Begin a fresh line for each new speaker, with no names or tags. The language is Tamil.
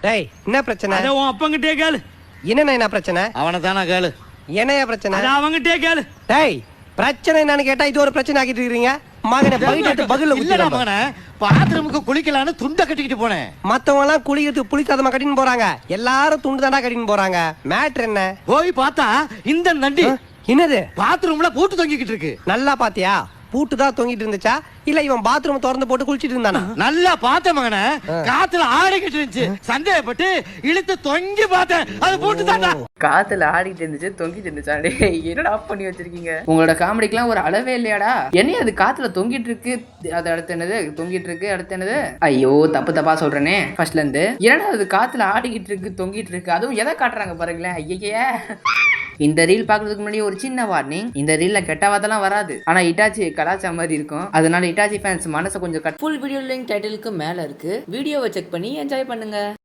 டேய் என்ன பிரச்சனை?
அத உன் அப்பங்கிட்டே கேளு.
என்ன பிரச்சனை?
அவனை தானா கேளு.
என்னையா பிரச்சனை?
அத அவங்கிட்டே கேளு.
டேய் பிரச்சனை என்னன்னு கேட்டா இது ஒரு பிரச்சனை ஆக்கிட்டு இருக்கீங்க. மகனை பைட்டு பகல்ல
இல்லடா மகனே, பாத்ரூமுக்கு குளிக்கலான்னு துண்ட கட்டிக்கிட்டு போனேன்.
மத்தவங்க எல்லாம் குளிக்கிறதுக்கு புளி சாதமா கட்டின்னு போறாங்க, எல்லாரும் துண்டு தாண்டா கட்டின்னு போறாங்க. மேட்ரு என்ன?
போய் பார்த்தா இந்த நண்டி
என்னது
பாத்ரூம்ல பூட்டு தொங்கிக்கிட்டு இருக்கு.
நல்லா பாத்தியா? பூட்டு தான் தொங்கிட்டு இருந்துச்சா இல்ல இவன் பாத்ரூம் திறந்து போட்டு குளிச்சிட்டு இருந்தானா?
நல்லா பார்த்த மகனே, காத்துல ஆடிக்கிட்டு இருந்துச்சு. சந்தேகப்பட்டு இழுத்து தொங்கி பார்த்தேன், அது பூட்டு தாண்டா.
காத்துல ஆடிட்டு இருந்துச்சு, தொங்கிட்டு இருந்துச்சா? என்னடா ஆஃப் பண்ணி வச்சிருக்கீங்க? உங்களோட காமெடிக்கெல்லாம் ஒரு அளவே இல்லையாடா? என்ன அது காத்துல தொங்கிட்டு இருக்கு, அது அடுத்து என்னது தொங்கிட்டு இருக்கு, அடுத்து என்னது? ஐயோ தப்பு தப்பா சொல்றேனே ஃபர்ஸ்ட்ல இருந்து. என்னடா அது காத்துல ஆடிக்கிட்டு இருக்கு, தொங்கிட்டு இருக்கு, அதுவும் எதை காட்டுறாங்க பாருங்களேன். ஐயே, இந்த ரீல் பாக்குறதுக்கு முன்னாடி ஒரு சின்ன வார்னிங். இந்த ரீல்ல கெட்ட வார்த்தைலாம் வராது, ஆனா இட்டாச்சி கலாச்சா மாதிரி இருக்கும். அதனால இட்டாச்சி ஃபேன்ஸ் மனசை கொஞ்சம் ஃபுல் வீடியோ லிங்க் டைட்டிலுக்கு மேல இருக்கு, வீடியோவை செக் பண்ணி என்ஜாய் பண்ணுங்க.